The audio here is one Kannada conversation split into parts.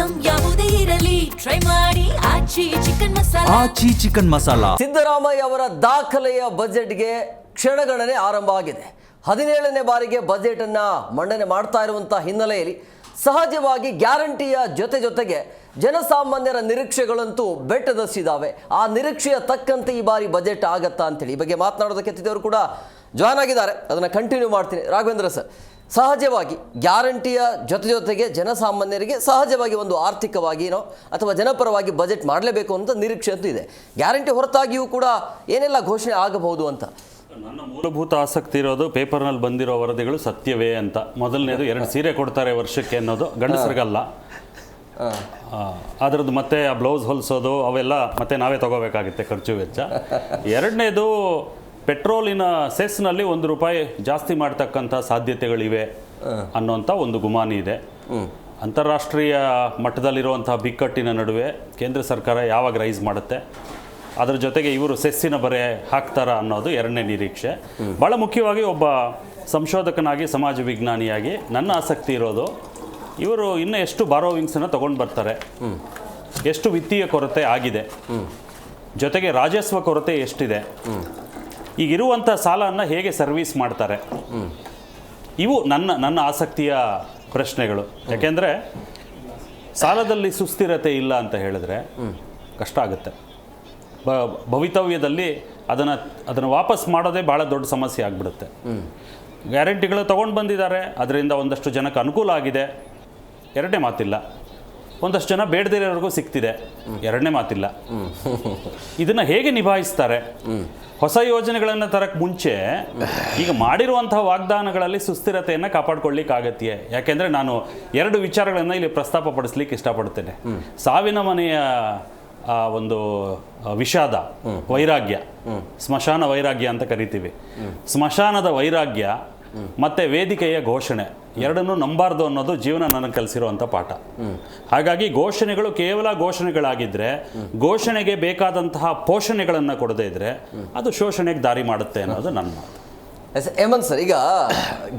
ಐಟಂ ಯಾವುದೇ ಇರಲಿ ಟ್ರೈ ಮಾಡಿ ಆಚಿ ಚಿಕನ್ ಮಸಾಲಾ. ಸಿದ್ದರಾಮಯ್ಯ ಅವರ ದಾಖಲೆಯ ಬಜೆಟ್ಗೆ ಕ್ಷಣಗಣನೆ ಆರಂಭ ಆಗಿದೆ. 17ನೇ ಬಾರಿಗೆ ಬಜೆಟ್ ಅನ್ನ ಮಂಡನೆ ಮಾಡ್ತಾ ಇರುವಂತಹ ಹಿನ್ನೆಲೆಯಲ್ಲಿ ಸಹಜವಾಗಿ ಗ್ಯಾರಂಟಿಯ ಜೊತೆಗೆ ಜನಸಾಮಾನ್ಯರ ನಿರೀಕ್ಷೆಗಳಂತೂ ಬೆಟ್ಟದಷ್ಟಿದ್ದಾವೆ. ಆ ನಿರೀಕ್ಷೆಯ ತಕ್ಕಂತೆ ಈ ಬಾರಿ ಬಜೆಟ್ ಆಗತ್ತಾ ಅಂತೇಳಿ ಈ ಬಗ್ಗೆ ಮಾತನಾಡೋದಕ್ಕೆ ಎತ್ತಿದವರು ಕೂಡ ಜಾಯ್ನ್ ಆಗಿದ್ದಾರೆ. ಅದನ್ನು ಕಂಟಿನ್ಯೂ ಮಾಡ್ತೀನಿ. ರಾಘವೇಂದ್ರ ಸರ್, ಸಹಜವಾಗಿ ಗ್ಯಾರಂಟಿಯ ಜೊತೆಗೆ ಜನಸಾಮಾನ್ಯರಿಗೆ ಸಹಜವಾಗಿ ಒಂದು ಆರ್ಥಿಕವಾಗಿನೋ ಅಥವಾ ಜನಪರವಾಗಿ ಬಜೆಟ್ ಮಾಡಲೇಬೇಕು ಅಂತ ನಿರೀಕ್ಷೆ ಅಂತೂ ಇದೆ. ಗ್ಯಾರಂಟಿ ಹೊರತಾಗಿಯೂ ಕೂಡ ಏನೆಲ್ಲ ಘೋಷಣೆ ಆಗಬಹುದು ಅಂತ ನನ್ನ ಮೂಲಭೂತ ಆಸಕ್ತಿ ಇರೋದು ಪೇಪರ್ನಲ್ಲಿ ಬಂದಿರೋ ವರದಿಗಳು ಸತ್ಯವೇ ಅಂತ. ಮೊದಲನೇದು 2 ಸೀರೆ ಕೊಡ್ತಾರೆ ವರ್ಷಕ್ಕೆ ಅನ್ನೋದು ಗಂಡಸರಿಗಲ್ಲ. ಅದರದ್ದು ಮತ್ತೆ ಆ ಬ್ಲೌಸ್ ಹೊಲಿಸೋದು ಅವೆಲ್ಲ ಮತ್ತೆ ನಾವೇ ತಗೋಬೇಕಾಗುತ್ತೆ ಖರ್ಚು ವೆಚ್ಚ. ಎರಡನೇದು ಪೆಟ್ರೋಲಿನ ಸೆಸ್ನಲ್ಲಿ ₹1 ಜಾಸ್ತಿ ಮಾಡ್ತಕ್ಕಂಥ ಸಾಧ್ಯತೆಗಳಿವೆ ಅನ್ನೋಂಥ ಒಂದು ಗುಮಾನಿ ಇದೆ. ಅಂತಾರಾಷ್ಟ್ರೀಯ ಮಟ್ಟದಲ್ಲಿರುವಂತಹ ಬಿಕ್ಕಟ್ಟಿನ ನಡುವೆ ಕೇಂದ್ರ ಸರ್ಕಾರ ಯಾವಾಗ ರೈಸ್ ಮಾಡುತ್ತೆ, ಅದರ ಜೊತೆಗೆ ಇವರು ಸೆಸ್ಸಿನ ಬರೆ ಹಾಕ್ತಾರ ಅನ್ನೋದು ಎರಡನೇ ನಿರೀಕ್ಷೆ. ಭಾಳ ಮುಖ್ಯವಾಗಿ ಒಬ್ಬ ಸಂಶೋಧಕನಾಗಿ ಸಮಾಜ ವಿಜ್ಞಾನಿಯಾಗಿ ನನ್ನ ಆಸಕ್ತಿ ಇರೋದು ಇವರು ಇನ್ನೂ ಎಷ್ಟು ಬಾರೋವಿಂಗ್ಸನ್ನು ತೊಗೊಂಡು ಬರ್ತಾರೆ, ಎಷ್ಟು ವಿತ್ತೀಯ ಕೊರತೆ ಆಗಿದೆ, ಜೊತೆಗೆ ರಾಜಸ್ವ ಕೊರತೆ ಎಷ್ಟಿದೆ, ಈಗಿರುವಂಥ ಸಾಲವನ್ನು ಹೇಗೆ ಸರ್ವೀಸ್ ಮಾಡ್ತಾರೆ. ಇವು ನನ್ನ ಆಸಕ್ತಿಯ ಪ್ರಶ್ನೆಗಳು. ಯಾಕೆಂದರೆ ಸಾಲದಲ್ಲಿ ಸುಸ್ಥಿರತೆ ಇಲ್ಲ ಅಂತ ಹೇಳಿದ್ರೆ ಕಷ್ಟ ಆಗುತ್ತೆ. ಭವಿತವ್ಯದಲ್ಲಿ ಅದನ್ನು ವಾಪಸ್ ಮಾಡೋದೇ ಭಾಳ ದೊಡ್ಡ ಸಮಸ್ಯೆ ಆಗಿಬಿಡುತ್ತೆ. ಗ್ಯಾರಂಟಿಗಳು ತೊಗೊಂಡು ಬಂದಿದ್ದಾರೆ, ಅದರಿಂದ ಒಂದಷ್ಟು ಜನಕ್ಕೆ ಅನುಕೂಲ ಆಗಿದೆ, ಎರಡನೇ ಮಾತಿಲ್ಲ. ಒಂದಷ್ಟು ಜನ ಬೇಡದಿರೋರಿಗೂ ಸಿಗ್ತಿದೆ, ಎರಡನೇ ಮಾತಿಲ್ಲ. ಇದನ್ನು ಹೇಗೆ ನಿಭಾಯಿಸ್ತಾರೆ? ಹೊಸ ಯೋಜನೆಗಳನ್ನು ತರಕ್ಕೆ ಮುಂಚೆ ಈಗ ಮಾಡಿರುವಂತಹ ವಾಗ್ದಾನಗಳಲ್ಲಿ ಸುಸ್ಥಿರತೆಯನ್ನು ಕಾಪಾಡ್ಕೊಳ್ಳಿಕ್ಕಾಗತ್ತೆ. ಯಾಕೆಂದರೆ ನಾನು 2 ವಿಚಾರಗಳನ್ನು ಇಲ್ಲಿ ಪ್ರಸ್ತಾಪ ಪಡಿಸ್ಲಿಕ್ಕೆ ಇಷ್ಟಪಡ್ತೇನೆ. ಸಾವಿನ ಮನೆಯ ಒಂದು ವಿಷಾದ, ವೈರಾಗ್ಯ, ಸ್ಮಶಾನ ವೈರಾಗ್ಯ ಅಂತ ಕರಿತೀವಿ. ಸ್ಮಶಾನದ ವೈರಾಗ್ಯ ಮತ್ತು ವೇದಿಕೆಯ ಘೋಷಣೆ ಎರಡನ್ನೂ ನಂಬಾರ್ದು ಅನ್ನೋದು ಜೀವನ ನನಗೆ ಕಲಿಸಿರುವಂಥ ಪಾಠ. ಹಾಗಾಗಿ ಘೋಷಣೆಗಳು ಕೇವಲ ಘೋಷಣೆಗಳಾಗಿದ್ದರೆ, ಘೋಷಣೆಗೆ ಬೇಕಾದಂತಹ ಪೋಷಣೆಗಳನ್ನು ಕೊಡದೇ ಇದ್ದರೆ ಅದು ಶೋಷಣೆಗೆ ದಾರಿ ಮಾಡುತ್ತೆ ಅನ್ನೋದು ನನ್ನ ಮಾತು. ಹೇಮಂತ್ ಸರ್, ಈಗ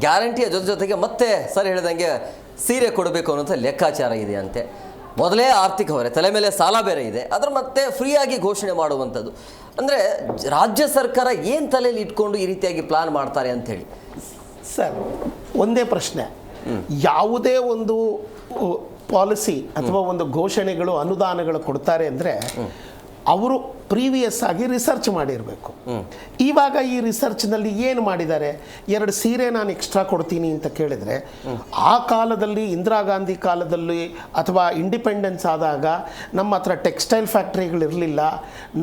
ಗ್ಯಾರಂಟಿಯ ಜೊತೆಗೆ ಮತ್ತೆ ಸರ್ ಹೇಳಿದಂಗೆ ಸೀರೆ ಕೊಡಬೇಕು ಅನ್ನೋಂಥ ಲೆಕ್ಕಾಚಾರ ಇದೆ ಅಂತೆ. ಮೊದಲೇ ಆರ್ಥಿಕ ಹೊರೆ, ತಲೆ ಮೇಲೆ ಸಾಲ ಬೇರೆ ಇದೆ, ಅದರ ಮತ್ತೆ ಫ್ರೀಯಾಗಿ ಘೋಷಣೆ ಮಾಡುವಂಥದ್ದು. ಅಂದರೆ ರಾಜ್ಯ ಸರ್ಕಾರ ಏನು ತಲೆಯಲ್ಲಿ ಇಟ್ಕೊಂಡು ಈ ರೀತಿಯಾಗಿ ಪ್ಲಾನ್ ಮಾಡ್ತಾರೆ ಅಂಥೇಳಿ? ಸರ್, ಒಂದೇ ಪ್ರಶ್ನೆ. ಯಾವುದೇ ಒಂದು ಪಾಲಿಸಿ ಅಥವಾ ಒಂದು ಘೋಷಣೆಗಳು, ಅನುದಾನಗಳು ಕೊಡ್ತಾರೆ ಅಂದರೆ ಅವರು ಪ್ರೀವಿಯಸ್ ಆಗಿ ರಿಸರ್ಚ್ ಮಾಡಿರಬೇಕು. ಇವಾಗ ಈ ರಿಸರ್ಚ್ನಲ್ಲಿ ಏನು ಮಾಡಿದ್ದಾರೆ? 2 ಸೀರೆ ನಾನು ಎಕ್ಸ್ಟ್ರಾ ಕೊಡ್ತೀನಿ ಅಂತ ಕೇಳಿದರೆ, ಆ ಕಾಲದಲ್ಲಿ ಇಂದಿರಾ ಗಾಂಧಿ ಕಾಲದಲ್ಲಿ ಅಥವಾ ಇಂಡಿಪೆಂಡೆನ್ಸ್ ಆದಾಗ ನಮ್ಮ ಹತ್ರ ಟೆಕ್ಸ್ಟೈಲ್ ಫ್ಯಾಕ್ಟ್ರಿಗಳಿರಲಿಲ್ಲ,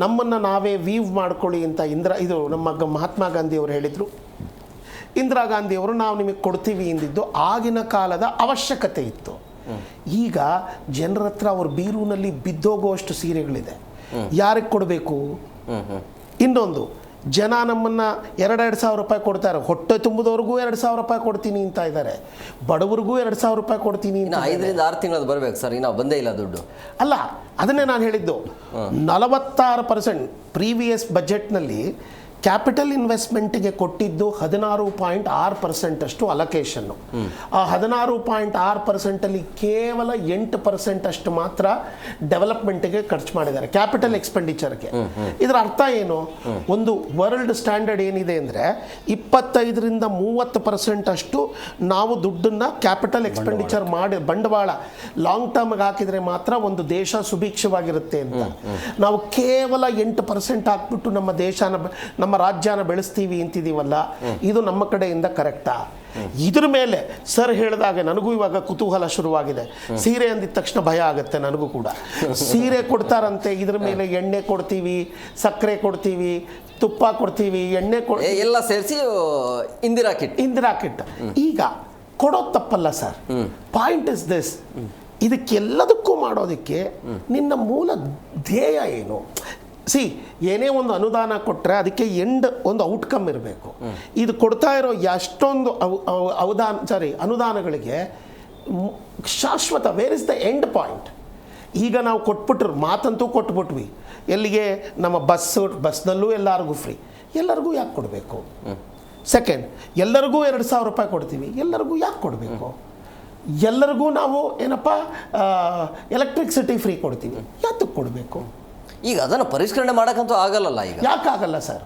ನಮ್ಮನ್ನು ನಾವೇ ವೀವ್ ಮಾಡ್ಕೊಳ್ಳಿ ಅಂತ ಇದು ನಮ್ಮ ಮಹಾತ್ಮ ಗಾಂಧಿಯವರು ಹೇಳಿದರು. ಇಂದಿರಾ ಗಾಂಧಿಯವರು ನಾವು ನಿಮಗೆ ಕೊಡ್ತೀವಿ ಎಂದಿದ್ದು ಆಗಿನ ಕಾಲದ ಅವಶ್ಯಕತೆ ಇತ್ತು. ಈಗ ಜನರ ಹತ್ರ ಅವ್ರ ಬೀರೂನಲ್ಲಿ ಬಿದ್ದೋಗುವಷ್ಟು ಸೀರೆಗಳಿದೆ, ಯಾರಿಗೆ ಕೊಡಬೇಕು? ಇನ್ನೊಂದು, ಜನ ನಮ್ಮನ್ನು ₹2,000 ಕೊಡ್ತಾರೆ, ಹೊಟ್ಟೆ ತುಂಬುದವ್ರಿಗೂ ₹2,000 ಕೊಡ್ತೀನಿ ಅಂತ ಇದ್ದಾರೆ, ಬಡವರಿಗೂ ₹2,000 ಕೊಡ್ತೀನಿ ಅಂತ. 5 ರಿಂದ 6 ತಿಂಗಳು ಬರಬೇಕು ಸರ್, ನಾವು ಬಂದೇ ಇಲ್ಲ ದುಡ್ಡು. ಅಲ್ಲ, ಅದನ್ನೇ ನಾನು ಹೇಳಿದ್ದು. 46% ಪ್ರೀವಿಯಸ್ ಬಜೆಟ್ನಲ್ಲಿ ಕ್ಯಾಪಿಟಲ್ ಇನ್ವೆಸ್ಟ್ಮೆಂಟಿಗೆ ಕೊಟ್ಟಿದ್ದು 16.6% ಅಷ್ಟು ಅಲೊಕೇಶನ್ನು. ಆ 16.6%ಅಲ್ಲಿ ಕೇವಲ 8% ಅಷ್ಟು ಮಾತ್ರ ಡೆವಲಪ್ಮೆಂಟ್ಗೆ ಖರ್ಚು ಮಾಡಿದ್ದಾರೆ, ಕ್ಯಾಪಿಟಲ್ ಎಕ್ಸ್ಪೆಂಡಿಚರ್ಗೆ. ಇದರ ಅರ್ಥ ಏನು? ಒಂದು ವರ್ಲ್ಡ್ ಸ್ಟ್ಯಾಂಡರ್ಡ್ ಏನಿದೆ ಅಂದರೆ 25 ರಿಂದ 30% ಅಷ್ಟು ನಾವು ದುಡ್ಡನ್ನು ಕ್ಯಾಪಿಟಲ್ ಎಕ್ಸ್ಪೆಂಡಿಚರ್ ಮಾಡಿ, ಬಂಡವಾಳ ಲಾಂಗ್ ಟರ್ಮ್ಗೆ ಹಾಕಿದರೆ ಮಾತ್ರ ಒಂದು ದೇಶ ಸುಭಿಕ್ಷವಾಗಿರುತ್ತೆ ಅಂತ. ನಾವು ಕೇವಲ 8% ಹಾಕ್ಬಿಟ್ಟು ನಮ್ಮ ದೇಶನ, ನಮ್ಮ ರಾಜ್ಯನ ಬೆಳೆಸ್ತೀವಿ ಅಂತಿದ್ದೀವಲ್ಲ, ಇದು ನಮ್ಮ ಕಡೆಯಿಂದ ಕರೆಕ್ಟಾ? ಇದ್ರ ಮೇಲೆ ಸರ್ ಹೇಳಿದಾಗ ನನಗೂ ಇವಾಗ ಕುತೂಹಲ ಶುರುವಾಗಿದೆ. ಸೀರೆ ಅಂದಿದ ತಕ್ಷಣ ಭಯ ಆಗುತ್ತೆ ನನಗೂ ಕೂಡ. ಸೀರೆ ಕೊಡ್ತಾರಂತೆ, ಇದ್ರ ಮೇಲೆ ಎಣ್ಣೆ ಕೊಡ್ತೀವಿ, ಸಕ್ಕರೆ ಕೊಡ್ತೀವಿ, ತುಪ್ಪ ಕೊಡ್ತೀವಿ, ಎಣ್ಣೆ ಎಲ್ಲ ಸೇರಿಸಿ ಇಂದಿರಾ ಕಿಟ್. ಈಗ ಕೊಡೋದು ತಪ್ಪಲ್ಲ ಸರ್. ಪಾಯಿಂಟ್ ಇಸ್ ದಿಸ್, ಇದಕ್ಕೆಲ್ಲದಕ್ಕೂ ಮಾಡೋದಕ್ಕೆ ನಿನ್ನ ಮೂಲ ಧ್ಯೇಯ ಏನು? ಏನೇ ಒಂದು ಅನುದಾನ ಕೊಟ್ಟರೆ ಅದಕ್ಕೆ ಒಂದು ಔಟ್ಕಮ್ ಇರಬೇಕು. ಇದು ಕೊಡ್ತಾ ಇರೋ ಎಷ್ಟೊಂದು ಅನುದಾನಗಳಿಗೆ ಶಾಶ್ವತ, where is the end point? ಈಗ ನಾವು ಕೊಟ್ಬಿಟ್ರು, ಮಾತಂತೂ ಕೊಟ್ಬಿಟ್ವಿ, ಎಲ್ಲಿಗೆ? ನಮ್ಮ ಬಸ್ನಲ್ಲೂ ಎಲ್ಲರಿಗೂ ಫ್ರೀ. ಎಲ್ಲರಿಗೂ ಯಾಕೆ ಕೊಡಬೇಕು? ಸೆಕೆಂಡ್, ಎಲ್ಲರಿಗೂ ₹2,000 ಕೊಡ್ತೀವಿ, ಎಲ್ಲರಿಗೂ ಯಾಕೆ ಕೊಡಬೇಕು? ಎಲ್ಲರಿಗೂ ನಾವು ಏನಪ್ಪ ಎಲೆಕ್ಟ್ರಿಸಿಟಿ ಫ್ರೀ ಕೊಡ್ತೀವಿ, ಯಾತಕ್ಕೆ ಕೊಡಬೇಕು? ಈಗ ಅದನ್ನು ಪರಿಷ್ಕರಣೆ ಮಾಡೋಕ್ಕಂತೂ ಆಗಲ್ಲಲ್ಲ. ಈಗ ಯಾಕಾಗಲ್ಲ ಸರ್?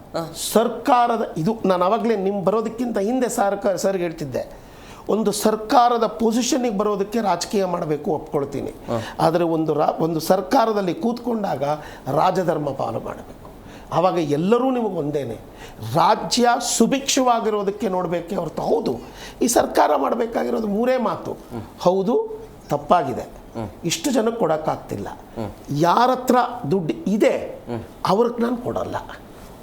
ಸರ್ಕಾರದ ಇದು ನಾನು ಅವಾಗಲೇ ನಿಮ್ಮ ಬರೋದಕ್ಕಿಂತ ಹಿಂದೆ ಸರ್ಗೆ ಹೇಳ್ತಿದ್ದೆ, ಒಂದು ಸರ್ಕಾರದ ಪೊಸಿಷನಿಗೆ ಬರೋದಕ್ಕೆ ರಾಜಕೀಯ ಮಾಡಬೇಕು, ಒಪ್ಕೊಳ್ತೀನಿ. ಆದರೆ ಒಂದು ಸರ್ಕಾರದಲ್ಲಿ ಕೂತ್ಕೊಂಡಾಗ ರಾಜಧರ್ಮ ಪಾಲನೆ ಮಾಡಬೇಕು. ಆವಾಗ ಎಲ್ಲರೂ ನಿಮಗೆ ಒಂದೇನೆ. ರಾಜ್ಯ ಸುಭಿಕ್ಷವಾಗಿರೋದಕ್ಕೆ ನೋಡಬೇಕೆ ಹೊರತು, ಹೌದು ಈ ಸರ್ಕಾರ ಮಾಡಬೇಕಾಗಿರೋದು 3 ಮಾತು, ಹೌದು ತಪ್ಪಾಗಿದೆ, ಇಷ್ಟು ಜನಕ್ಕೆ ಕೊಡೋಕ್ಕಾಗ್ತಿಲ್ಲ, ಯಾರ ಹತ್ರ ದುಡ್ಡು ಇದೆ ಅವ್ರಿಗೆ ನಾನು ಕೊಡಲ್ಲ,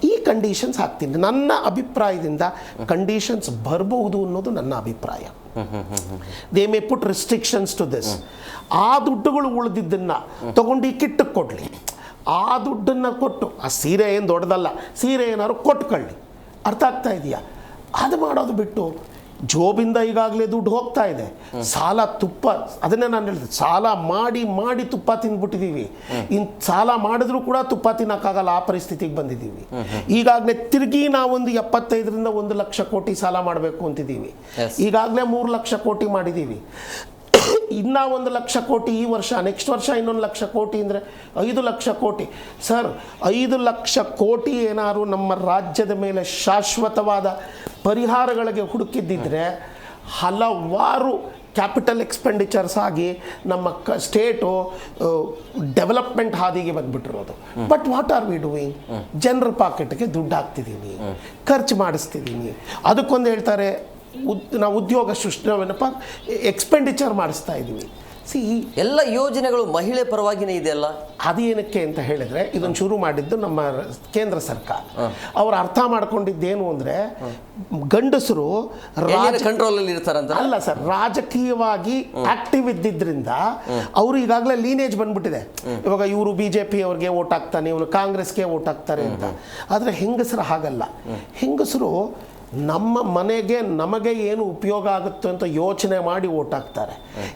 ಈ ಕಂಡೀಷನ್ಸ್ ಹಾಕ್ತೀನಿ. ನನ್ನ ಅಭಿಪ್ರಾಯದಿಂದ ಕಂಡೀಷನ್ಸ್ ಬರಬಹುದು ಅನ್ನೋದು ನನ್ನ ಅಭಿಪ್ರಾಯ. They may put restrictions to this. ಆ ದುಡ್ಡುಗಳು ಉಳಿದಿದ್ದನ್ನು ತಗೊಂಡು ಈ ಕಿಟ್ಟಕ್ಕೆ ಕೊಡಲಿ, ಆ ದುಡ್ಡನ್ನು ಕೊಟ್ಟು, ಆ ಸೀರೆ ಏನು ದೊಡ್ಡದಲ್ಲ, ಸೀರೆ ಏನಾದ್ರು ಕೊಟ್ಕೊಳ್ಳಿ. ಅರ್ಥ ಆಗ್ತಾ ಇದೆಯಾ? ಅದು ಮಾಡೋದು ಬಿಟ್ಟು ಜೋಬಿಂದ ಈಗಾಗಲೇ ದುಡ್ಡು ಹೋಗ್ತಾ ಇದೆ, ಸಾಲ ತುಪ್ಪ, ಅದನ್ನೇ ನಾನು ಹೇಳಿದೆ, ಸಾಲ ಮಾಡಿ ಮಾಡಿ ತುಪ್ಪ ತಿಂದ್ಬಿಟ್ಟಿದ್ದೀವಿ. ಇನ್ನು ಸಾಲ ಮಾಡಿದ್ರೂ ಕೂಡ ತುಪ್ಪ ತಿನ್ನೋಕ್ಕಾಗಲ್ಲ, ಆ ಪರಿಸ್ಥಿತಿಗೆ ಬಂದಿದ್ದೀವಿ. ಈಗಾಗಲೇ ತಿರುಗಿ ನಾವೊಂದು 75ರಿಂದ 1 ಲಕ್ಷ ಕೋಟಿ ಸಾಲ ಮಾಡಬೇಕು ಅಂತಿದ್ದೀವಿ. ಈಗಾಗಲೇ 3 ಲಕ್ಷ ಕೋಟಿ ಮಾಡಿದ್ದೀವಿ. ಇನ್ನೂ 1 ಲಕ್ಷ ಕೋಟಿ ಈ ವರ್ಷ, ನೆಕ್ಸ್ಟ್ ವರ್ಷ ಇನ್ನೊಂದು 1 ಲಕ್ಷ ಕೋಟಿ ಅಂದರೆ 5 ಲಕ್ಷ ಕೋಟಿ. ಸರ್, 5 ಲಕ್ಷ ಕೋಟಿ ಏನಾದ್ರು ನಮ್ಮ ರಾಜ್ಯದ ಮೇಲೆ ಶಾಶ್ವತವಾದ ಪರಿಹಾರಗಳಿಗೆ ಹುಡುಕಿದ್ದಿದ್ರೆ ಹಲವಾರು ಕ್ಯಾಪಿಟಲ್ ಎಕ್ಸ್ಪೆಂಡಿಚರ್ಸ್ ಆಗಿ ನಮ್ಮ ಸ್ಟೇಟು ಡೆವಲಪ್ಮೆಂಟ್ ಹಾದಿಗೆ ಬಂದುಬಿಟ್ಟಿರೋದು. But what are we doing? ಜನರ ಪಾಕೆಟ್ಗೆ ದುಡ್ಡು ಹಾಕ್ತಿದ್ದೀನಿ, ಖರ್ಚು ಮಾಡಿಸ್ತಿದ್ದೀನಿ. ಅದಕ್ಕೊಂದು ಹೇಳ್ತಾರೆ ನಾವು ಉದ್ಯೋಗ ಸೃಷ್ಟಿ, ನಾವೇನಪ್ಪ ಎಕ್ಸ್ಪೆಂಡಿಚರ್ ಮಾಡಿಸ್ತಾ ಇದ್ದೀವಿ. ಎಲ್ಲ ಯೋಜನೆಗಳು ಮಹಿಳೆ ಪರವಾಗಿನೇ ಇದೆಯಲ್ಲ. ಅದೇನಕ್ಕೆ ಅಂತ ಹೇಳಿದ್ರೆ, ಇದನ್ನು ಶುರು ಮಾಡಿದ್ದು ನಮ್ಮ ಕೇಂದ್ರ ಸರ್ಕಾರ. ಅವ್ರು ಅರ್ಥ ಮಾಡ್ಕೊಂಡಿದ್ದೇನು ಅಂದರೆ, ಗಂಡಸರು ಕಂಟ್ರೋಲಲ್ಲಿ ಇರ್ತಾರಂತ ಅಲ್ಲ ಸರ್, ರಾಜಕೀಯವಾಗಿ ಆಕ್ಟಿವ್ ಇದ್ದಿದ್ರಿಂದ ಅವರು ಈಗಾಗಲೇ ಲೀನೇಜ್ ಬಂದ್ಬಿಟ್ಟಿದೆ. ಇವಾಗ ಇವರು BJP ಅವ್ರಿಗೆ ವೋಟ್ ಹಾಕ್ತಾನೆ, ಇವನು ಕಾಂಗ್ರೆಸ್ಗೆ ವೋಟ್ ಹಾಕ್ತಾರೆ ಅಂತ. ಆದರೆ ಹೆಂಗಸರು ಹಾಗಲ್ಲ. ಹೆಂಗಸರು ನಮ್ಮ ಮನೆಗೆ ನಮಗೆ ಏನು ಉಪಯೋಗ ಆಗುತ್ತೆ ಅಂತ ಯೋಚನೆ ಮಾಡಿ ವೋಟ್ ಹಾಕ್ತಾರೆ.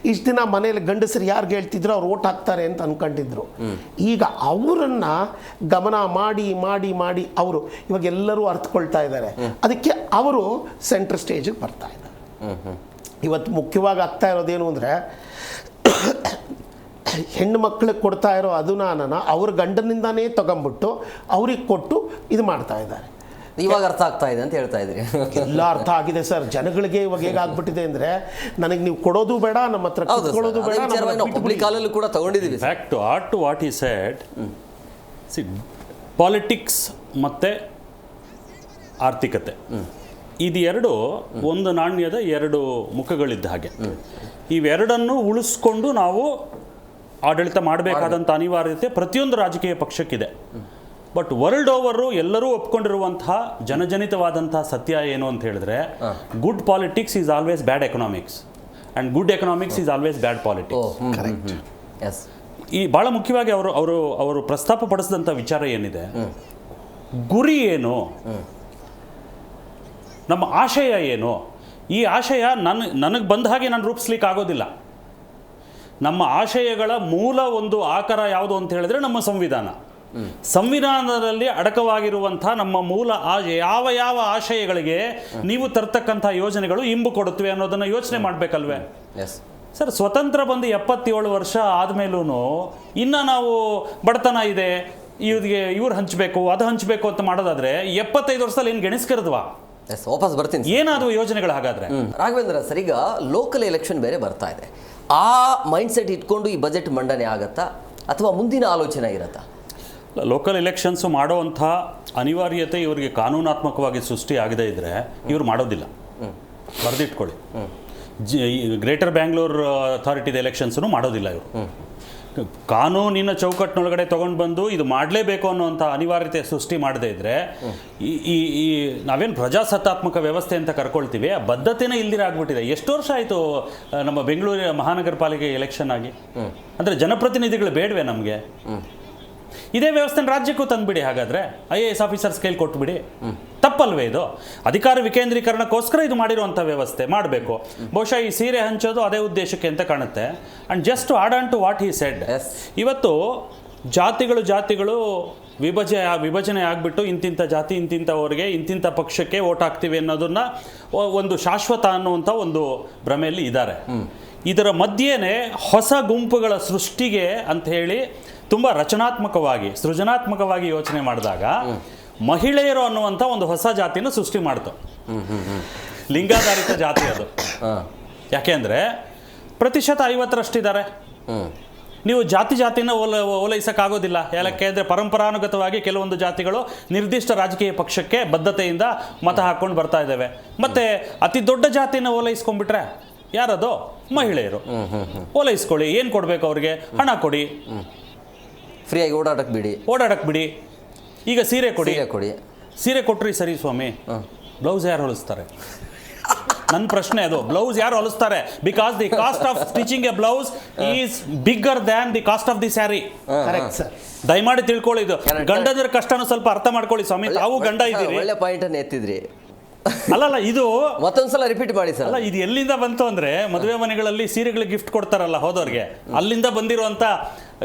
ಇಷ್ಟು ದಿನ ಮನೇಲಿ ಗಂಡಸರು ಯಾರಿಗೆ ಹೇಳ್ತಿದ್ರು ಅವ್ರು ವೋಟ್ ಹಾಕ್ತಾರೆ ಅಂತ ಅನ್ಕೊಂಡಿದ್ರು. ಈಗ ಅವರನ್ನು ಗಮನ ಮಾಡಿ ಮಾಡಿ ಮಾಡಿ ಅವರು ಇವಾಗ ಎಲ್ಲರೂ ಅರ್ಥಕೊಳ್ತಾ ಇದ್ದಾರೆ. ಅದಕ್ಕೆ ಅವರು ಸೆಂಟ್ರ್ ಸ್ಟೇಜಿಗೆ ಬರ್ತಾ ಇದ್ದಾರೆ. ಇವತ್ತು ಮುಖ್ಯವಾಗಿ ಆಗ್ತಾ ಇರೋದೇನು ಅಂದರೆ, ಹೆಣ್ಣು ಮಕ್ಕಳಿಗೆ ಕೊಡ್ತಾ ಇರೋ ಅನುದಾನನ ಅವ್ರ ಗಂಡನಿಂದಾನೇ ತಗೊಂಬಿಟ್ಟು ಅವ್ರಿಗೆ ಕೊಟ್ಟು ಇದು ಮಾಡ್ತಾ ಇದ್ದಾರೆ. ಇವಾಗ ಅರ್ಥ ಆಗ್ತಾ ಇದೆ ಅಂತ ಹೇಳ್ತಾ ಇದ್ರಿ. ಎಲ್ಲ ಅರ್ಥ ಆಗಿದೆ ಸರ್. ಜನಗಳಿಗೆ ಇವಾಗ ಹೇಗಾಗ್ಬಿಟ್ಟಿದೆ ಅಂದರೆ, ನನಗೆ ನೀವು ಕೊಡೋದು ಬೇಡ, ನಮ್ಮ ಹತ್ರ ಕೊಡೋದು ಬೇಡ. ಪಬ್ಲಿಕ್ ಕಾಲಲ್ಲೂ ಕೂಡ ತಗೊಂಡಿದ್ದೀವಿ. Back to art to what I said, see politics ಮತ್ತು ಆರ್ಥಿಕತೆ ಇದು ಎರಡು ಒಂದು ನಾಣ್ಯದ 2 ಮುಖಗಳಿದ್ದ ಹಾಗೆ. ಇವೆರಡನ್ನು ಉಳಿಸ್ಕೊಂಡು ನಾವು ಆಡಳಿತ ಮಾಡಬೇಕಾದಂಥ ಅನಿವಾರ್ಯತೆ ಪ್ರತಿಯೊಂದು ರಾಜಕೀಯ ಪಕ್ಷಕ್ಕಿದೆ. ಬಟ್ ವರ್ಲ್ಡ್ ಓವರು ಎಲ್ಲರೂ ಒಪ್ಕೊಂಡಿರುವಂತಹ ಜನಜನಿತವಾದಂತಹ ಸತ್ಯ ಏನು ಅಂತ ಹೇಳಿದ್ರೆ, good politics is always bad economics and good economics is always bad politics. Correct. ಈ ಭಾಳ ಮುಖ್ಯವಾಗಿ ಅವರು ಪ್ರಸ್ತಾಪ ಪಡಿಸಿದಂಥ ವಿಚಾರ ಏನಿದೆ, ಗುರಿ ಏನು, ನಮ್ಮ ಆಶಯ ಏನು, ಈ ಆಶಯ ನನಗೆ ಬಂದ ಹಾಗೆ ನಾನು ರೂಪಿಸ್ಲಿಕ್ಕೆ ಆಗೋದಿಲ್ಲ. ನಮ್ಮ ಆಶಯಗಳ ಮೂಲ ಒಂದು ಆಕಾರ ಯಾವುದು ಅಂತ ಹೇಳಿದ್ರೆ ನಮ್ಮ ಸಂವಿಧಾನದಲ್ಲಿ ಅಡಕವಾಗಿರುವಂಥ ನಮ್ಮ ಮೂಲ ಯಾವ ಯಾವ ಆಶಯಗಳಿಗೆ ನೀವು ತರ್ತಕ್ಕಂಥ ಯೋಜನೆಗಳು ಇಂಬು ಕೊಡುತ್ತವೆ ಅನ್ನೋದನ್ನು ಯೋಚನೆ ಮಾಡಬೇಕಲ್ವೇ ಸರ್. ಸ್ವತಂತ್ರ ಬಂದು 77 ವರ್ಷ ಆದಮೇಲೂ ಇನ್ನು ನಾವು ಬಡತನ ಇದೆ, ಇವ್ರು ಹಂಚಬೇಕು ಅದು ಹಂಚಬೇಕು ಅಂತ ಮಾಡೋದಾದ್ರೆ 75 ವರ್ಷದಲ್ಲಿ ಏನು ಗೆಣಿಸ್ಕರಿದ್ವಾ? ವಾಪಸ್ ಬರ್ತೀನಿ. ಏನಾದರೂ ಯೋಜನೆಗಳು ಹಾಗಾದ್ರೆ? ರಾಘವೇಂದ್ರ ಸರ್, ಈಗ ಲೋಕಲ್ ಎಲೆಕ್ಷನ್ ಬೇರೆ ಬರ್ತಾ ಇದೆ. ಆ ಮೈಂಡ್ಸೆಟ್ ಇಟ್ಕೊಂಡು ಈ ಬಜೆಟ್ ಮಂಡನೆ ಆಗತ್ತಾ ಅಥವಾ ಮುಂದಿನ ಆಲೋಚನೆ ಇರತ್ತಾ? ಲೋಕಲ್ ಎಲೆಕ್ಷನ್ಸು ಮಾಡೋವಂಥ ಅನಿವಾರ್ಯತೆ ಇವರಿಗೆ ಕಾನೂನಾತ್ಮಕವಾಗಿ ಸೃಷ್ಟಿ ಆಗದೇ ಇದ್ದರೆ ಇವರು ಮಾಡೋದಿಲ್ಲ. ಬರೆದಿಟ್ಕೊಳ್ಳಿ, ಗ್ರೇಟರ್ ಬ್ಯಾಂಗ್ಳೂರ್ ಅಥಾರಿಟಿದ ಎಲೆಕ್ಷನ್ಸನ್ನು ಮಾಡೋದಿಲ್ಲ ಇವರು. ಕಾನೂನಿನ ಚೌಕಟ್ಟಿನೊಳಗಡೆ ತೊಗೊಂಡು ಬಂದು ಇದು ಮಾಡಲೇಬೇಕು ಅನ್ನೋಂಥ ಅನಿವಾರ್ಯತೆ ಸೃಷ್ಟಿ ಮಾಡದೇ ಇದ್ದರೆ ಈ ನಾವೇನು ಪ್ರಜಾಸತ್ತಾತ್ಮಕ ವ್ಯವಸ್ಥೆ ಅಂತ ಕರ್ಕೊಳ್ತೀವಿ, ಆ ಬದ್ಧತೆನೇ ಇಲ್ದಿರ ಆಗ್ಬಿಟ್ಟಿದೆ. ಎಷ್ಟು ವರ್ಷ ಆಯಿತು ನಮ್ಮ ಬೆಂಗಳೂರಿನ ಮಹಾನಗರ ಪಾಲಿಕೆ ಎಲೆಕ್ಷನ್ ಆಗಿ? ಅಂದರೆ ಜನಪ್ರತಿನಿಧಿಗಳು ಬೇಡವೇ ನಮಗೆ? ಇದೇ ವ್ಯವಸ್ಥೆ ರಾಜ್ಯಕ್ಕೂ ತಂದುಬಿಡಿ. ಹಾಗಾದರೆ IAS ಆಫೀಸರ್ಸ್ ಕೈಲಿ ಕೊಟ್ಬಿಡಿ. ತಪ್ಪಲ್ವೇ ಇದು? ಅಧಿಕಾರ ವಿಕೇಂದ್ರೀಕರಣಕ್ಕೋಸ್ಕರ ಇದು ಮಾಡಿರುವಂಥ ವ್ಯವಸ್ಥೆ ಮಾಡಬೇಕು. ಬಹುಶಃ ಈ ಸೀರೆ ಹಂಚೋದು ಅದೇ ಉದ್ದೇಶಕ್ಕೆ ಅಂತ ಕಾಣುತ್ತೆ. And just add on to what he said, ಇವತ್ತು ಜಾತಿಗಳು ವಿಭಜನೆ ಆಗಿಬಿಟ್ಟು ಇಂತಿಂಥ ಜಾತಿ ಇಂತಿಂಥವ್ರಿಗೆ ಇಂತಿಂಥ ಪಕ್ಷಕ್ಕೆ ವೋಟ್ ಹಾಕ್ತೀವಿ ಅನ್ನೋದನ್ನು ಒಂದು ಶಾಶ್ವತ ಅನ್ನುವಂಥ ಒಂದು ಭ್ರಮೆಯಲ್ಲಿ ಇದ್ದಾರೆ. ಇದರ ಮಧ್ಯೆನೇ ಹೊಸ ಗುಂಪುಗಳ ಸೃಷ್ಟಿಗೆ ಅಂತ ಹೇಳಿ ತುಂಬ ರಚನಾತ್ಮಕವಾಗಿ ಸೃಜನಾತ್ಮಕವಾಗಿ ಯೋಚನೆ ಮಾಡಿದಾಗ ಮಹಿಳೆಯರು ಅನ್ನುವಂಥ ಒಂದು ಹೊಸ ಜಾತಿನ ಸೃಷ್ಟಿ ಮಾಡ್ತು. ಲಿಂಗಾಧಾರಿತ ಜಾತಿ ಅದು. ಯಾಕೆಂದರೆ ಪ್ರತಿಶತ 50ರಷ್ಟಿದ್ದಾರೆ. ನೀವು ಜಾತಿನ ಓಲೈಸೋಕ್ಕಾಗೋದಿಲ್ಲ. ಯಾಕೆಂದರೆ ಪರಂಪರಾನುಗತವಾಗಿ ಕೆಲವೊಂದು ಜಾತಿಗಳು ನಿರ್ದಿಷ್ಟ ರಾಜಕೀಯ ಪಕ್ಷಕ್ಕೆ ಬದ್ಧತೆಯಿಂದ ಮತ ಹಾಕ್ಕೊಂಡು ಬರ್ತಾ ಇದ್ದಾವೆ. ಮತ್ತು ಅತಿ ದೊಡ್ಡ ಜಾತಿನ ಓಲೈಸ್ಕೊಂಡ್ಬಿಟ್ರೆ ಯಾರದು? ಮಹಿಳೆಯರು. ಓಲೈಸ್ಕೊಳ್ಳಿ, ಏನು ಕೊಡಬೇಕು ಅವ್ರಿಗೆ? ಹಣ ಕೊಡಿ, ಫ್ರೀಯಾಗಿ ಓಡಾಡಕ್ಕೆ ಬಿಡಿ. ಈಗ ಸೀರೆ ಕೊಡಿ. ಸೀರೆ ಕೊಟ್ರಿ ಸರಿ ಸ್ವಾಮಿ, ಬ್ಲೌಸ್ ಯಾರು ಹೊಲಿಸ್ತಾರೆ? ನನ್ನ ಪ್ರಶ್ನೆ ಅದು. ಬ್ಲೌಸ್ ಯಾರು ಹೊಲಿಸ್ತಾರೆ? Because the cost of stitching a blouse is bigger than the cost ಆಫ್ ದಿ ಸ್ಯಾರಿ. ದಯಮಾಡಿ ತಿಳ್ಕೊಳ್ಳಿ. ಇದು ಗಂಡಂದ್ರ ಕಷ್ಟನೂ ಸ್ವಲ್ಪ ಅರ್ಥ ಮಾಡ್ಕೊಳ್ಳಿ ಸ್ವಾಮಿ. ತಾವು ಗಂಡ ಇದ್ದೀರಿ. ಒಳ್ಳೆ ಪಾಯಿಂಟ್ ಅನ್ನು ಎತ್ತಿದ್ರಿ. ಅಲ್ಲಲ್ಲ, ಇದು ಮತ್ತೊಂದ್ಸಲ ರಿಪೀಟ್ ಮಾಡಿ ಸರ್. ಅಲ್ಲ, ಇದು ಎಲ್ಲಿಂದ ಬಂತು ಅಂದ್ರೆ ಮದುವೆ ಮನೆಗಳಲ್ಲಿ ಸೀರೆಗಳಿಗೆ ಗಿಫ್ಟ್ ಕೊಡ್ತಾರಲ್ಲ ಹೋದವ್ರಿಗೆ, ಅಲ್ಲಿಂದ ಬಂದಿರುವಂತ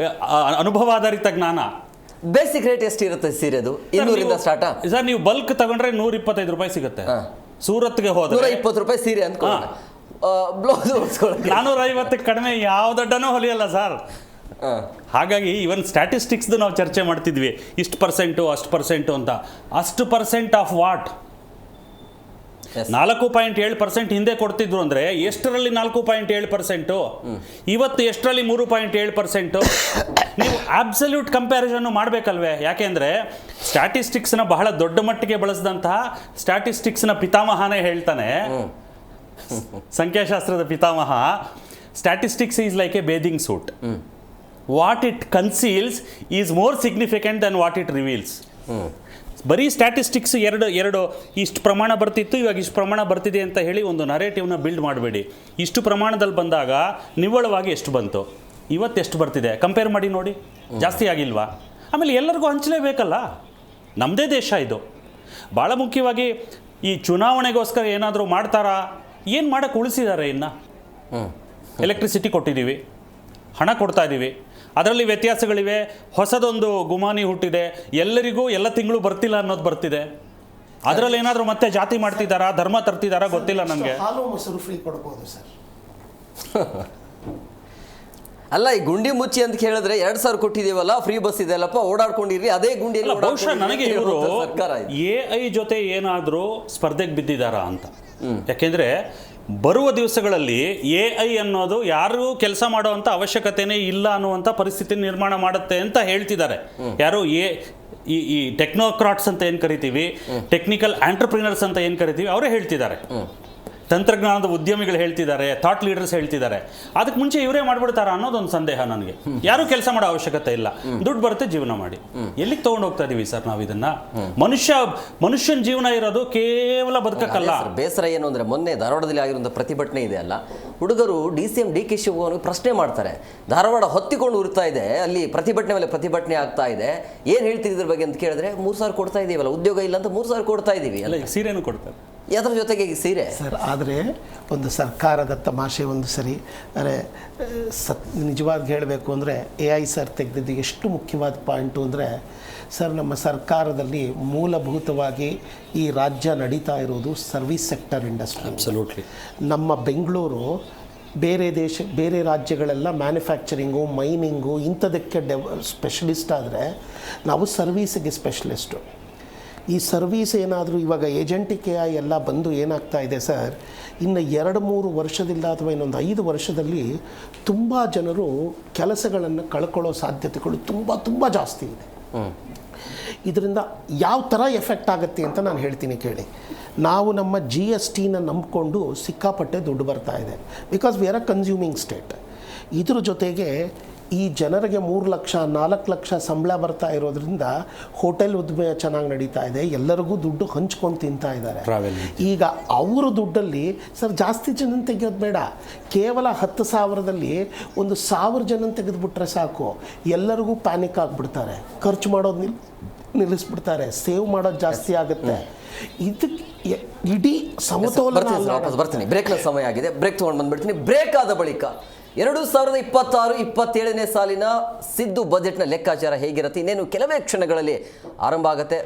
ಅನುಭವ ಆಧಾರಿತ ಜ್ಞಾನ. ಬೇಸಿಕ್ ರೇಟ್ ಎಷ್ಟು ಇರುತ್ತೆ ಸೀರೆದು? 200 ಸ್ಟಾರ್ಟ್ ಸರ್. ನೀವು ಬಲ್ಕ್ ತಗೊಂಡ್ರೆ 125 ರೂಪಾಯಿ ಸಿಗುತ್ತೆ. ಸೂರತ್ಗೆ ಹೋದ್ರೆ 120 ರೂಪಾಯಿ ಸೀರೆ ಅನ್ಕೊಳ್ಳಿ. ಬ್ಲೌಸ್ 450 ಕಡಿಮೆ ಯಾವ ದೊಡ್ಡನೂ ಹೊಲಿಯಲ್ಲ ಸರ್. ಹಾಗಾಗಿ ಇವನ್ ಸ್ಟ್ಯಾಟಿಸ್ಟಿಕ್ಸ್ದು ನಾವು ಚರ್ಚೆ ಮಾಡ್ತಿದ್ವಿ, ಇಷ್ಟು ಪರ್ಸೆಂಟು ಅಷ್ಟು ಪರ್ಸೆಂಟು ಅಂತ. ಅಷ್ಟು ಪರ್ಸೆಂಟ್ ಆಫ್ ವಾಟ್? 4.7% ಹಿಂದೆ ಕೊಡ್ತಿದ್ರು ಅಂದರೆ ಎಷ್ಟರಲ್ಲಿ 4.7%? ಇವತ್ತು ಎಷ್ಟರಲ್ಲಿ 3.7%? ನೀವು ಅಬ್ಸಲ್ಯೂಟ್ ಕಂಪ್ಯಾರಿಸನ್ ಮಾಡಬೇಕಲ್ವೇ? ಯಾಕೆಂದರೆ ಸ್ಟ್ಯಾಟಿಸ್ಟಿಕ್ಸ್ನ ಬಹಳ ದೊಡ್ಡ ಮಟ್ಟಿಗೆ ಬಳಸಿದಂತಹ ಸ್ಟ್ಯಾಟಿಸ್ಟಿಕ್ಸ್ನ ಪಿತಾಮಹನೇ ಹೇಳ್ತಾನೆ, ಸಂಖ್ಯಾಶಾಸ್ತ್ರದ ಪಿತಾಮಹ, statistics is like a bathing suit. What it conceals is more significant than what it reveals. ಬರೀ ಸ್ಟ್ಯಾಟಿಸ್ಟಿಕ್ಸ್ ಎರಡು ಇಷ್ಟು ಪ್ರಮಾಣ ಬರ್ತಿತ್ತು, ಇವಾಗ ಇಷ್ಟು ಪ್ರಮಾಣ ಬರ್ತಿದೆ ಅಂತ ಹೇಳಿ ಒಂದು ನರೇಟಿವ್ನ ಬಿಲ್ಡ್ ಮಾಡಬೇಡಿ. ಇಷ್ಟು ಪ್ರಮಾಣದಲ್ಲಿ ಬಂದಾಗ ನಿವ್ವಳವಾಗಿ ಎಷ್ಟು ಬಂತು, ಇವತ್ತು ಎಷ್ಟು ಬರ್ತಿದೆ ಕಂಪೇರ್ ಮಾಡಿ ನೋಡಿ. ಜಾಸ್ತಿ ಆಗಿಲ್ವಾ? ಆಮೇಲೆ ಎಲ್ಲರಿಗೂ ಹಂಚಲೇಬೇಕಲ್ಲ, ನಮ್ಮದೇ ದೇಶ ಇದು. ಭಾಳ ಮುಖ್ಯವಾಗಿ ಈ ಚುನಾವಣೆಗೋಸ್ಕರ ಏನಾದರೂ ಮಾಡ್ತಾರಾ? ಏನು ಮಾಡೋಕ್ಕೆ ಉಳಿಸಿದ್ದಾರೆ? ಇನ್ನು ಎಲೆಕ್ಟ್ರಿಸಿಟಿ ಕೊಟ್ಟಿದ್ದೀವಿ, ಹಣ ಕೊಡ್ತಾ ಇದ್ದೀವಿ, ಅದರಲ್ಲಿ ವ್ಯತ್ಯಾಸಗಳಿವೆ. ಹೊಸದೊಂದು ಗುಮಾನಿ ಹುಟ್ಟಿದೆ, ಎಲ್ಲರಿಗೂ ಎಲ್ಲ ತಿಂಗಳು ಬರ್ತಿಲ್ಲ ಅನ್ನೋದು ಬರ್ತಿದೆ. ಅದರಲ್ಲಿ ಏನಾದರೂ ಮತ್ತೆ ಜಾತಿ ಮಾಡ್ತಿದ್ದಾರಾ, ಧರ್ಮ ತರ್ತಿದ್ದಾರಾ ಗೊತ್ತಿಲ್ಲ ನನಗೆ. ಹಾಲು ಮೊಸರು ಫ್ರೀ ಕೊಡ್ಬೋದು ಸರ್. ಅಲ್ಲ, ಈ ಗುಂಡಿ ಮುಚ್ಚಿ ಅಂತ ಹೇಳಿದ್ರೆ 2000 ಕೊಟ್ಟಿದೀವಲ್ಲ, ಫ್ರೀ ಬಸ್ ಇದೆಲ್ಲಪ್ಪ, ಓಡಾಡ್ಕೊಂಡಿರ್ರಿ ಅದೇ ಗುಂಡಿಯಲ್ಲಿ. ಬಹುಶಃ ನನಗೆ ಇವರು AI ಜೊತೆ ಏನಾದರೂ ಸ್ಪರ್ಧೆಗೆ ಬಿದ್ದಿದ್ದಾರಾ ಅಂತ. ಯಾಕೆಂದರೆ ಬರುವ ದಿವಸಗಳಲ್ಲಿ AI ಅನ್ನೋದು ಯಾರು ಕೆಲಸ ಮಾಡುವಂಥ ಅವಶ್ಯಕತೆನೇ ಇಲ್ಲ ಅನ್ನುವಂಥ ಪರಿಸ್ಥಿತಿ ನಿರ್ಮಾಣ ಮಾಡುತ್ತೆ ಅಂತ ಹೇಳ್ತಿದ್ದಾರೆ. ಯಾರು ಈ ಟೆಕ್ನೋಕ್ರಾಟ್ಸ್ ಅಂತ ಏನು ಕರಿತೀವಿ, ಟೆಕ್ನಿಕಲ್ ಆಂಟ್ರಪ್ರಿನರ್ಸ್ ಅಂತ ಏನು ಕರಿತೀವಿ, ಅವರೇ ಹೇಳ್ತಿದ್ದಾರೆ. ತಂತ್ರಜ್ಞಾನದ ಉದ್ಯಮಿಗಳು ಹೇಳ್ತಿದ್ದಾರೆ, ಥಾಟ್ ಲೀಡರ್ಸ್ ಹೇಳ್ತಿದ್ದಾರೆ. ಅದಕ್ಕೆ ಮುಂಚೆ ಇವರೇ ಮಾಡ್ಬಿಡ್ತಾರ ಅನ್ನೋದೊಂದು ಸಂದೇಹ ನನಗೆ. ಯಾರು ಕೆಲಸ ಮಾಡೋ ಅವಶ್ಯಕತೆ ಇಲ್ಲ, ದುಡ್ಡು ಬರುತ್ತೆ, ಜೀವನ ಮಾಡಿ. ಎಲ್ಲಿಗೆ ತೊಗೊಂಡು ಹೋಗ್ತಾ ಇದೀವಿ ಸರ್ ನಾವು ಇದನ್ನ? ಮನುಷ್ಯನ ಜೀವನ ಇರೋದು ಕೇವಲ ಬದುಕಕ್ಕಲ್ಲ. ಬೇಸರ ಏನು ಅಂದ್ರೆ, ಮೊನ್ನೆ ಧಾರವಾಡದಲ್ಲಿ ಆಗಿರುವಂಥ ಪ್ರತಿಭಟನೆ ಇದೆ ಅಲ್ಲ, ಹುಡುಗರು DCM DK ಶಿವಕುಮಾರ್ ಪ್ರಶ್ನೆ ಮಾಡ್ತಾರೆ. ಧಾರವಾಡ ಹೊತ್ತಿಕೊಂಡು ಉರ್ತಾ ಇದೆ, ಅಲ್ಲಿ ಪ್ರತಿಭಟನೆ ಮೇಲೆ ಪ್ರತಿಭಟನೆ ಆಗ್ತಾ ಇದೆ, ಏನು ಹೇಳ್ತಿದ್ರು ಇದ್ರ ಬಗ್ಗೆ ಅಂತ ಕೇಳಿದ್ರೆ 3000 ಕೊಡ್ತಾ ಇದೀವಲ್ಲ, ಉದ್ಯೋಗ ಇಲ್ಲ ಅಂತ 3000 ಕೊಡ್ತಾ ಇದೀವಿ. ಅಲ್ಲ, ಸೀರೆನೂ ಕೊಡ್ತಾರೆ. ಅದರ ಜೊತೆಗೆ ಸೀರೆ ಸರ್. ಆದರೆ ಒಂದು ಸರ್ಕಾರದ ತಮಾಷೆ ಒಂದು ಸರಿ, ಅಂದರೆ ನಿಜವಾಗಿ ಹೇಳಬೇಕು ಅಂದರೆ AI ಸರ್ ತೆಗೆದಿದ್ದು ಎಷ್ಟು ಮುಖ್ಯವಾದ ಪಾಯಿಂಟು ಅಂದರೆ, ಸರ್ ನಮ್ಮ ಸರ್ಕಾರದಲ್ಲಿ ಮೂಲಭೂತವಾಗಿ ಈ ರಾಜ್ಯ ನಡೀತಾ ಇರೋದು ಸರ್ವಿಸ್ ಸೆಕ್ಟರ್ ಇಂಡಸ್ಟ್ರಿ. ಅಬ್ಸಲ್ಯೂಟ್ಲಿ. ನಮ್ಮ ಬೆಂಗಳೂರು ಬೇರೆ ರಾಜ್ಯಗಳೆಲ್ಲ ಮ್ಯಾನುಫ್ಯಾಕ್ಚರಿಂಗು, ಮೈನಿಂಗು ಇಂಥದಕ್ಕೆ ಸ್ಪೆಷಲಿಸ್ಟ್ ಆದರೆ ನಾವು ಸರ್ವೀಸಿಗೆ ಸ್ಪೆಷಲಿಸ್ಟು. ಈ ಸರ್ವೀಸ್ ಏನಾದರೂ ಇವಾಗ ಏಜೆಂಟಿಕ್ AI ಎಲ್ಲ ಬಂದು ಏನಾಗ್ತಾ ಇದೆ ಸರ್, ಇನ್ನು 2-3 ವರ್ಷದಿಂದ ಅಥವಾ ಇನ್ನೊಂದು 5 ವರ್ಷದಲ್ಲಿ ತುಂಬ ಜನರು ಕೆಲಸಗಳನ್ನು ಕಳ್ಕೊಳ್ಳೋ ಸಾಧ್ಯತೆಗಳು ತುಂಬ ಜಾಸ್ತಿ ಇದೆ. ಇದರಿಂದ ಯಾವ ಥರ ಎಫೆಕ್ಟ್ ಆಗುತ್ತೆ ಅಂತ ನಾನು ಹೇಳ್ತೀನಿ ಕೇಳಿ. ನಾವು ನಮ್ಮ GSTನ ನಂಬಿಕೊಂಡು ಸಿಕ್ಕಾಪಟ್ಟೆ ದುಡ್ಡು ಬರ್ತಾ ಇದೆ, because we are a consuming state. ಇದ್ರ ಜೊತೆಗೆ ಈ ಜನರಿಗೆ 3 ಲಕ್ಷ 4 ಲಕ್ಷ ಸಂಬಳ ಬರ್ತಾ ಇರೋದ್ರಿಂದ ಹೋಟೆಲ್ ಉದ್ಯಮ ಚೆನ್ನಾಗಿ ನಡೀತಾ ಇದೆ, ಎಲ್ಲರಿಗೂ ದುಡ್ಡು ಹಂಚ್ಕೊಂಡು ತಿಂತಾ ಇದ್ದಾರೆ. ಈಗ ಅವರು ದುಡ್ಡಲ್ಲಿ ಸರ್ ಜಾಸ್ತಿ ಜನ ತೆಗೆಯೋದು ಬೇಡ, ಕೇವಲ 10,000ದಲ್ಲಿ 1,000 ಜನ ತೆಗೆದುಬಿಟ್ರೆ ಸಾಕು, ಎಲ್ಲರಿಗೂ ಪ್ಯಾನಿಕ್ ಆಗಿಬಿಡ್ತಾರೆ, ಖರ್ಚು ಮಾಡೋದು ನಿಲ್ಲಿಸ್ಬಿಡ್ತಾರೆ, ಸೇವ್ ಮಾಡೋದು ಜಾಸ್ತಿ ಆಗುತ್ತೆ. ಇದಕ್ಕೆ ಇಡೀ ಸಮತೋಲನ. ಬರ್ತೀನಿ, ಬ್ರೇಕ್ನ ಸಮಯ ಆಗಿದೆ, ಬ್ರೇಕ್ ತೊಗೊಂಡು ಬಂದ್ಬಿಡ್ತೀನಿ. ಬ್ರೇಕ್ ಆದ ಬಳಿಕ 2026-27ನೇ ಸಾಲಿನ ಸಿದ್ದು ಬಜೆಟ್ನ ಲೆಕ್ಕಾಚಾರ ಹೇಗಿರುತ್ತೆ, ಇನ್ನೇನು ಕೆಲವೇ ಕ್ಷಣಗಳಲ್ಲಿ ಆರಂಭ ಆಗುತ್ತೆ.